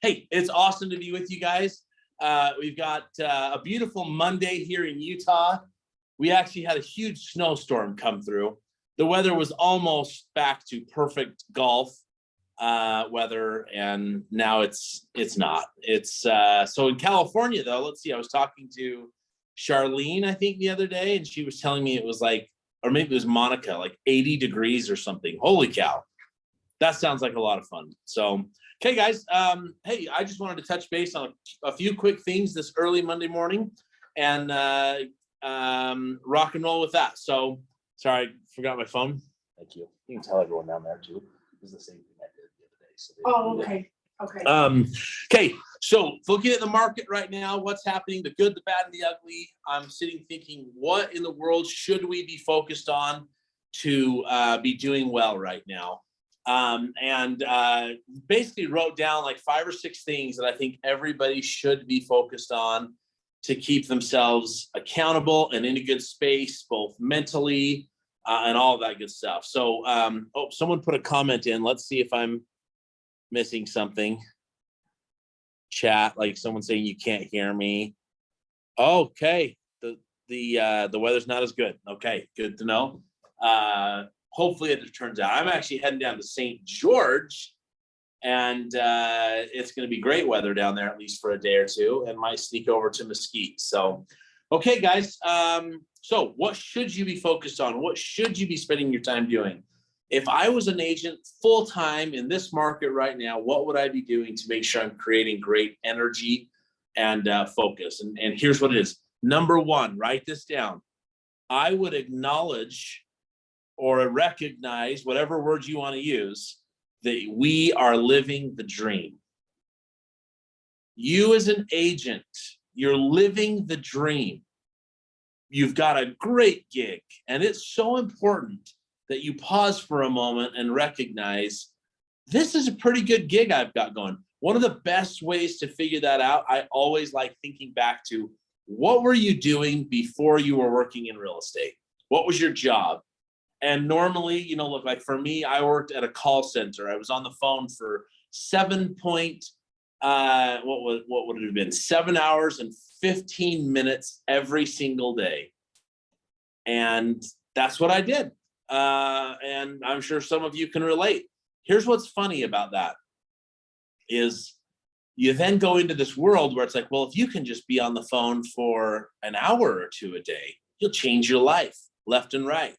Hey, it's awesome to be with you guys. We've got a beautiful Monday here in Utah. We actually had a huge snowstorm come through. The weather was almost back to perfect golf weather, and now it's not. It's so in California though. Let's see. I was talking to Charlene, I think, the other day, and she was telling me it was like, or maybe it was Monica, like 80 degrees or something. Holy cow! That sounds like a lot of fun. So, okay, guys. Hey, I just wanted to touch base on a few quick things this early Monday morning, and rock and roll with that. So, sorry, I forgot my phone. Thank you. You can tell everyone down there too. It's the same thing I did the other day. So okay. Okay. So, looking at the market right now, what's happening? The good, the bad, and the ugly. I'm sitting thinking, what in the world should we be focused on to be doing well right now? And basically wrote down like 5 or 6 things that I think everybody should be focused on to keep themselves accountable and in a good space, both mentally and all of that good stuff. So, someone put a comment in. Let's see if I'm missing something. Chat, like someone saying you can't hear me. Okay, the weather's not as good. Okay, good to know. Hopefully it turns out. I'm actually heading down to St. George, and it's going to be great weather down there, at least for a day or two, and might sneak over to Mesquite. So, okay, guys. So what should you be focused on? What should you be spending your time doing? If I was an agent full-time in this market right now, what would I be doing to make sure I'm creating great energy and focus? And here's what it is. Number one, write this down. I would acknowledge or recognize, whatever words you want to use, that we are living the dream. You as an agent, you're living the dream. You've got a great gig, and it's so important that you pause for a moment and recognize this is a pretty good gig I've got going. One of the best ways to figure that out, I always like thinking back to, what were you doing before you were working in real estate? What was your job? And normally, look, like for me, I worked at a call center. I was on the phone for 7 hours and 15 minutes every single day. And that's what I did. And I'm sure some of you can relate. Here's what's funny about that is you then go into this world where it's like, well, if you can just be on the phone for an hour or two a day, you'll change your life left and right.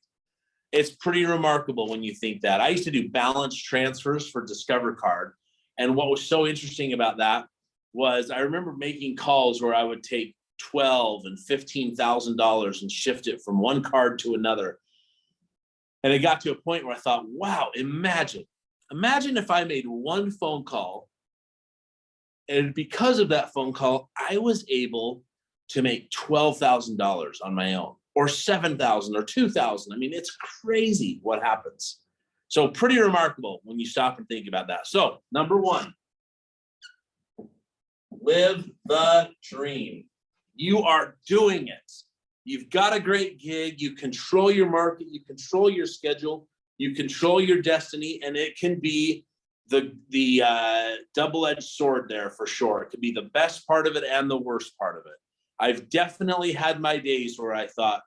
It's pretty remarkable when you think that. I used to do balance transfers for Discover Card. And what was so interesting about that was I remember making calls where I would take $12,000 and $15,000 and shift it from one card to another. And it got to a point where I thought, wow, imagine if I made one phone call, and because of that phone call, I was able to make $12,000 on my own, or $7,000 or $2,000. I mean, it's crazy what happens. So pretty remarkable when you stop and think about that. So number one, live the dream. You are doing it. You've got a great gig. You control your market. You control your schedule. You control your destiny, and it can be the double-edged sword there for sure. It could be the best part of it and the worst part of it. I've definitely had my days where I thought,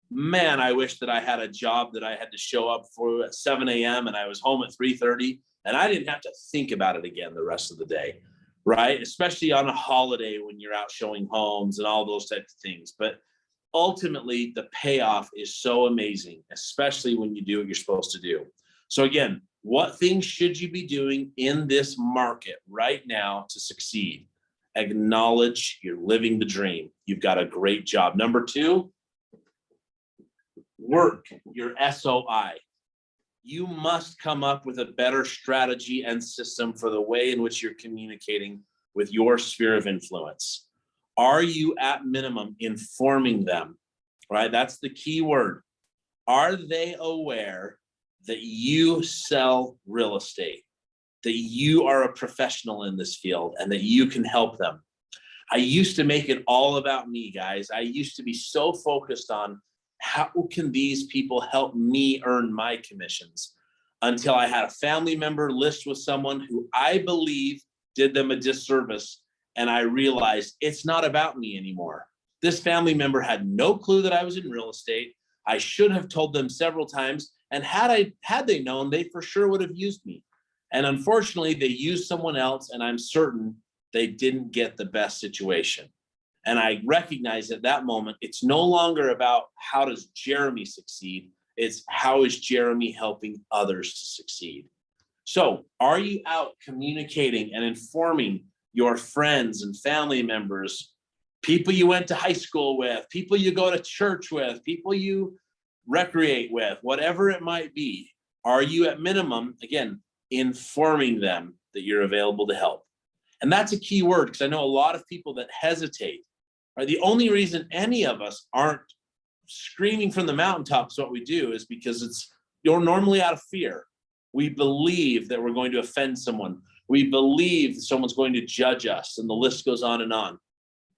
man, I wish that I had a job that I had to show up for at 7 a.m. and I was home at 3:30, and I didn't have to think about it again the rest of the day, right? Especially on a holiday when you're out showing homes and all those types of things. But ultimately, the payoff is so amazing, especially when you do what you're supposed to do. So again, what things should you be doing in this market right now to succeed? Acknowledge you're living the dream. You've got a great job. Number two, work your SOI. You must come up with a better strategy and system for the way in which you're communicating with your sphere of influence. Are you at minimum informing them, right? That's the key word. Are they aware that you sell real estate, that you are a professional in this field, and that you can help them? I used to make it all about me, guys. I used to be so focused on how can these people help me earn my commissions, until I had a family member list with someone who I believe did them a disservice. And I realized it's not about me anymore. This family member had no clue that I was in real estate. I should have told them several times. And had they known, they for sure would have used me. And unfortunately, they used someone else, and I'm certain they didn't get the best situation. And I recognize at that moment, it's no longer about how does Jeremy succeed, it's how is Jeremy helping others to succeed. So are you out communicating and informing your friends and family members, people you went to high school with, people you go to church with, people you recreate with, whatever it might be? Are you at minimum, again, informing them that you're available to help? And that's a key word, because I know a lot of people that hesitate. Right? The only reason any of us aren't screaming from the mountaintops what we do is because you're normally out of fear. We believe that we're going to offend someone. We believe that someone's going to judge us, and the list goes on and on.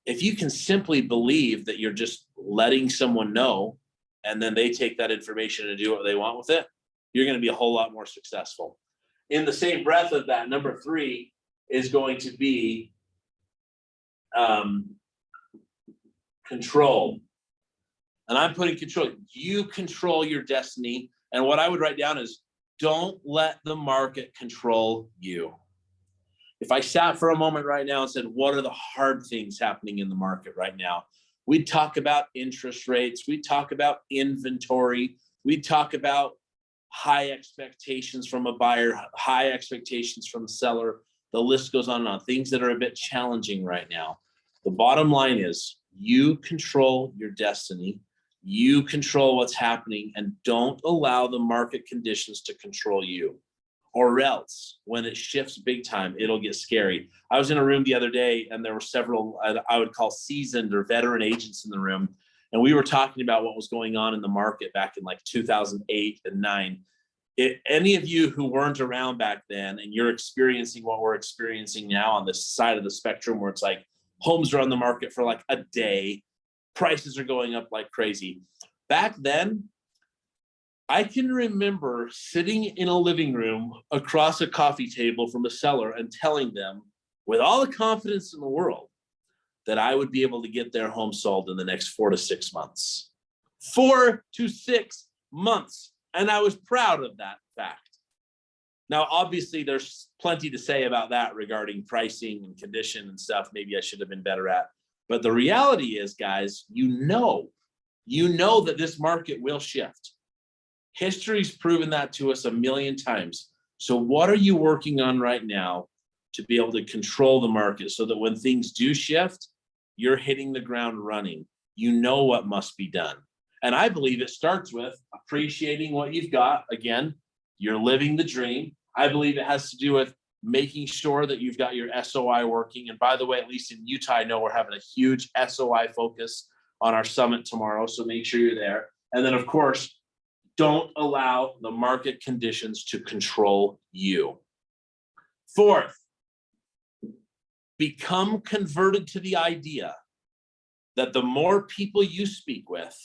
If you can simply believe that you're just letting someone know, and then they take that information and do what they want with it, you're going to be a whole lot more successful. In the same breath of that, number 3 is going to be control. And I'm putting control. You control your destiny. And what I would write down is, don't let the market control you. If I sat for a moment right now and said, what are the hard things happening in the market right now? We'd talk about interest rates. We'd talk about inventory. We'd talk about high expectations from a buyer, high expectations from a seller. The list goes on and on. Things that are a bit challenging right now. The bottom line is, you control your destiny. You control what's happening, and don't allow the market conditions to control you. Or else, when it shifts big time, it'll get scary. I was in a room the other day, and there were several, I would call seasoned or veteran agents in the room. And we were talking about what was going on in the market back in like 2008 and 9. Any of you who weren't around back then, and you're experiencing what we're experiencing now on this side of the spectrum, where it's like homes are on the market for like a day, prices are going up like crazy. Back then, I can remember sitting in a living room across a coffee table from a seller and telling them with all the confidence in the world that I would be able to get their home sold in the next 4 to 6 months. 4 to 6 months. And I was proud of that fact. Now, obviously, there's plenty to say about that regarding pricing and condition and stuff maybe I should have been better at. But the reality is, guys, you know that this market will shift. History's proven that to us a million times. So what are you working on right now to be able to control the market so that when things do shift, you're hitting the ground running? You know what must be done. And I believe it starts with appreciating what you've got. Again, you're living the dream. I believe it has to do with making sure that you've got your SOI working. And by the way, at least in Utah, I know we're having a huge SOI focus on our summit tomorrow. So make sure you're there. And then, of course, don't allow the market conditions to control you. 4th, become converted to the idea that the more people you speak with,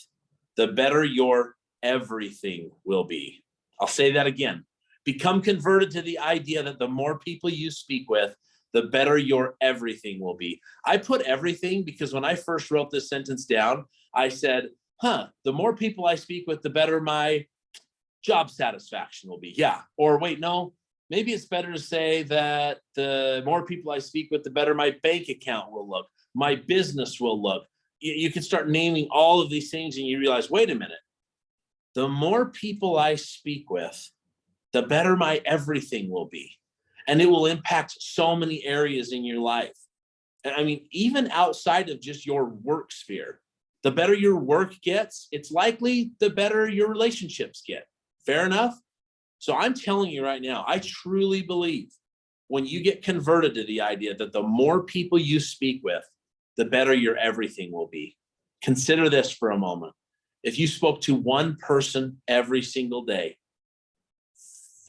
the better your everything will be. I'll say that again. Become converted to the idea that the more people you speak with, the better your everything will be. I put everything because when I first wrote this sentence down, I said, the more people I speak with, the better my job satisfaction will be. Yeah. Or wait, no, maybe it's better to say that the more people I speak with, the better my bank account will look, my business will look. You can start naming all of these things and you realize, wait a minute, the more people I speak with, the better my everything will be. And it will impact so many areas in your life. And I mean, even outside of just your work sphere, the better your work gets, it's likely the better your relationships get. Fair enough? So I'm telling you right now, I truly believe when you get converted to the idea that the more people you speak with, the better your everything will be. Consider this for a moment. If you spoke to one person every single day,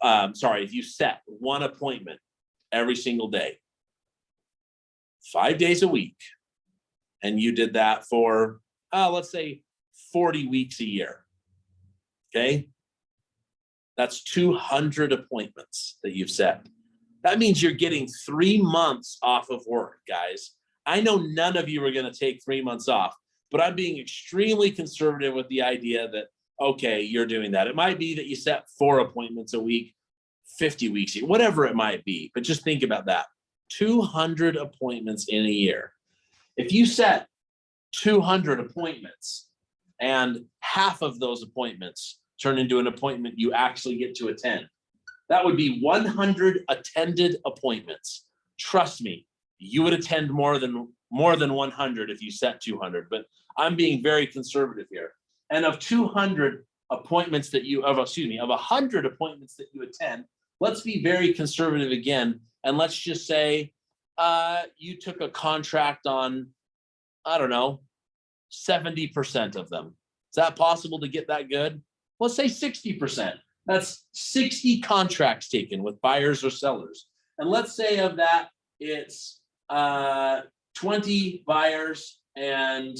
if you set one appointment every single day, 5 days a week, and you did that for, let's say 40 weeks a year, okay? That's 200 appointments that you've set. That means you're getting 3 months off of work, guys. I know none of you are going to take 3 months off, but I'm being extremely conservative with the idea that, okay, you're doing that. It might be that you set 4 appointments a week, 50 weeks, whatever it might be. But just think about that. 200 appointments in a year. If you set 200 appointments and half of those appointments turn into an appointment you actually get to attend, that would be 100 attended appointments. Trust me, you would attend more than 100 if you set 200, but I'm being very conservative here. And of 200 appointments that you, of 100 appointments that you attend, let's be very conservative again. And let's just say you took a contract on, I don't know, 70% of them. Is that possible to get that good? Let's say 60%. That's 60 contracts taken with buyers or sellers. And let's say of that, it's 20 buyers and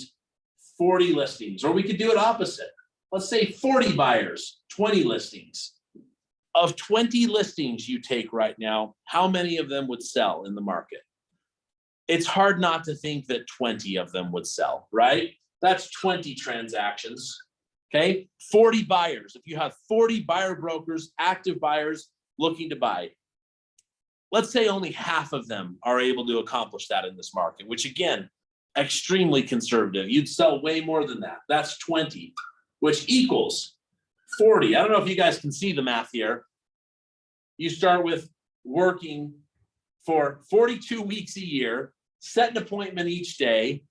40 listings. Or we could do it opposite. Let's say 40 buyers, 20 listings. Of 20 listings you take right now, how many of them would sell in the market? It's hard not to think that 20 of them would sell, right? That's 20 transactions. Okay, 40 buyers. If you have 40 buyer brokers, active buyers looking to buy, let's say only half of them are able to accomplish that in this market, which again, extremely conservative. You'd sell way more than that. That's 20, which equals 40. I don't know if you guys can see the math here. You start with working for 42 weeks a year, set an appointment each day,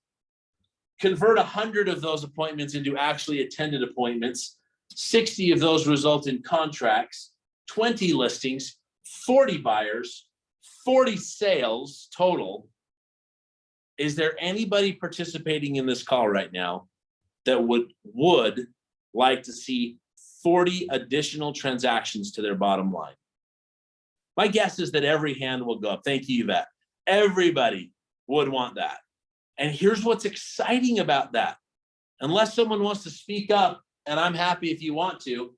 convert 100 of those appointments into actually attended appointments. 60 of those result in contracts, 20 listings, 40 buyers, 40 sales total. Is there anybody participating in this call right now that would like to see 40 additional transactions to their bottom line? My guess is that every hand will go up. Thank you, Yvette. Everybody would want that. And here's what's exciting about that. Unless someone wants to speak up, and I'm happy if you want to,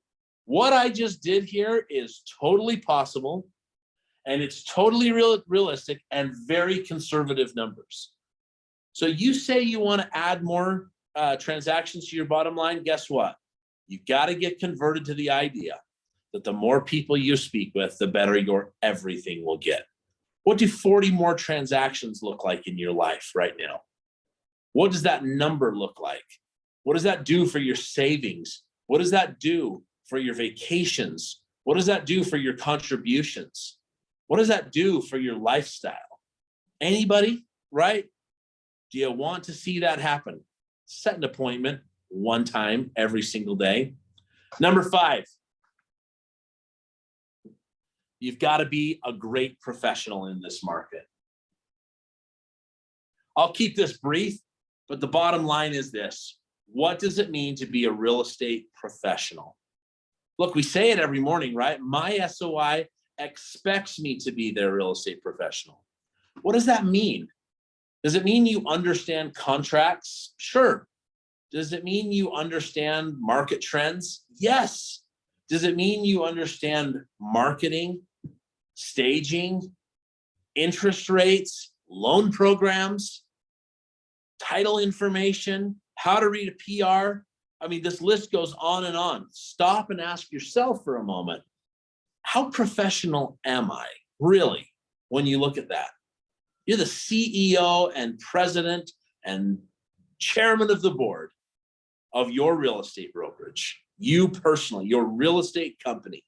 what I just did here is totally possible, and it's totally realistic and very conservative numbers. So you say you want to add more transactions to your bottom line, guess what? You got to get converted to the idea that the more people you speak with, the better your everything will get. What do 40 more transactions look like in your life right now? What does that number look like? What does that do for your savings? What does that do for your vacations? What does that do for your contributions? What does that do for your lifestyle? Anybody, right? Do you want to see that happen? Set an appointment one time every single day. Number 5, you've got to be a great professional in this market. I'll keep this brief, but the bottom line is this. What does it mean to be a real estate professional? Look, we say it every morning, right? My SOI expects me to be their real estate professional. What does that mean? Does it mean you understand contracts? Sure. Does it mean you understand market trends? Yes. Does it mean you understand marketing, staging, interest rates, loan programs, title information, how to read a PR? I mean, this list goes on and on. Stop and ask yourself for a moment, how professional am I really when you look at that? You're the CEO and president and chairman of the board of your real estate brokerage. You personally, your real estate company.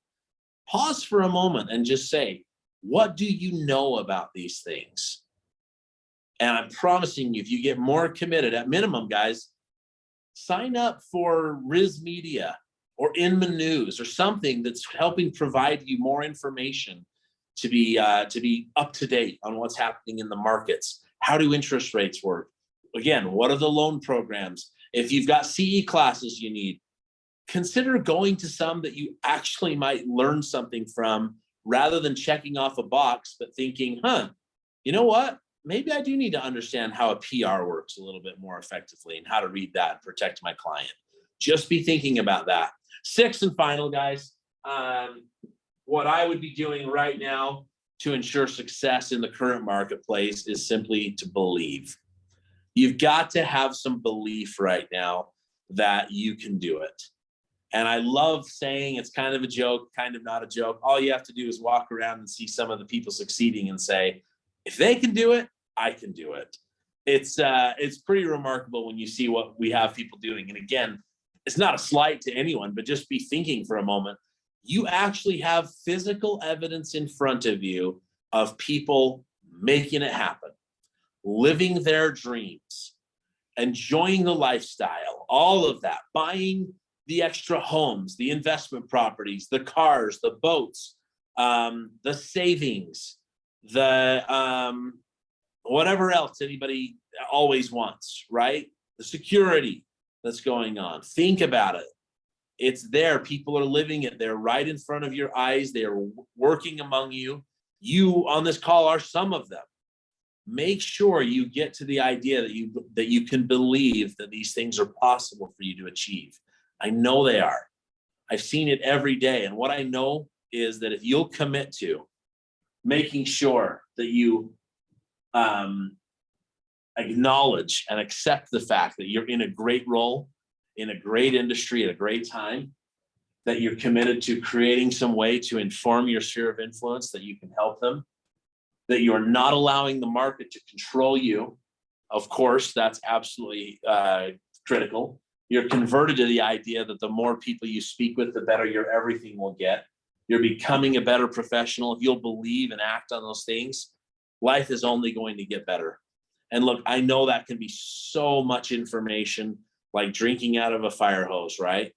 Pause for a moment and just say, what do you know about these things? And I'm promising you, if you get more committed, at minimum, guys, sign up for Riz Media or Inman News or something that's helping provide you more information to be up to date on what's happening in the markets. How do interest rates work? Again, what are the loan programs? If you've got CE classes you need, consider going to some that you actually might learn something from rather than checking off a box, but thinking, you know what? Maybe I do need to understand how a PR works a little bit more effectively and how to read that and protect my client. Just be thinking about that. 6th and final, guys, what I would be doing right now to ensure success in the current marketplace is simply to believe. You've got to have some belief right now that you can do it. And I love saying, it's kind of a joke, kind of not a joke. All you have to do is walk around and see some of the people succeeding and say, if they can do it, I can do it. It's pretty remarkable when you see what we have people doing. And again, it's not a slight to anyone, but just be thinking for a moment. You actually have physical evidence in front of you of people making it happen, living their dreams, enjoying the lifestyle, all of that, buying the extra homes, the investment properties, the cars, the boats, the savings, the whatever else anybody always wants, right? The security that's going on. Think about it. It's there. People are living it. They're right in front of your eyes. They are working among you. You on this call are some of them. Make sure you get to the idea that you can believe that these things are possible for you to achieve. I know they are. I've seen it every day. And what I know is that if you'll commit to making sure that you acknowledge and accept the fact that you're in a great role, in a great industry at a great time, that you're committed to creating some way to inform your sphere of influence, that you can help them, that you're not allowing the market to control you. Of course, that's absolutely critical. You're converted to the idea that the more people you speak with, the better your everything will get. You're becoming a better professional. If you'll believe and act on those things, life is only going to get better. And look, I know that can be so much information, like drinking out of a fire hose, right?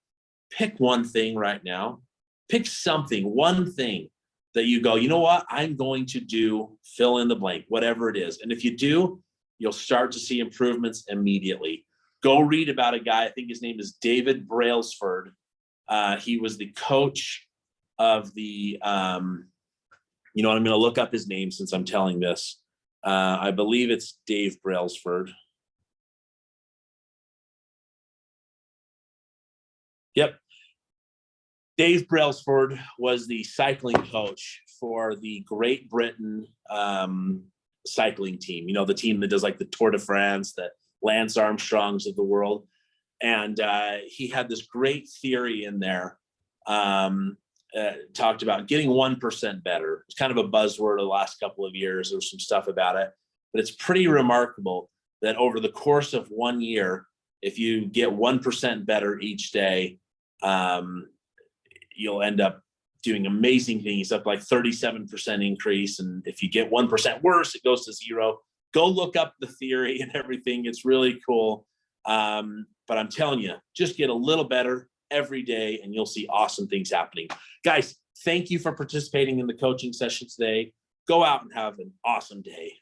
Pick one thing right now. Pick something, one thing that you go, you know what? I'm going to do, fill in the blank, whatever it is. And if you do, you'll start to see improvements immediately. Go read about a guy, I think his name is David Brailsford. He was the coach of the, I'm going to look up his name since I'm telling this. I believe it's Dave Brailsford. Yep. Dave Brailsford was the cycling coach for the Great Britain cycling team. You know, the team that does like the Tour de France, the Lance Armstrongs of the world. And he had this great theory in there, talked about getting 1% better. It's kind of a buzzword the last couple of years. There's some stuff about it, but it's pretty remarkable that over the course of 1 year, if you get 1% better each day, you'll end up doing amazing things, up like 37% increase. And if you get 1% worse, it goes to 0. Go look up the theory and everything. It's really cool. But I'm telling you, just get a little better every day and you'll see awesome things happening. Guys, thank you for participating in the coaching session today. Go out and have an awesome day.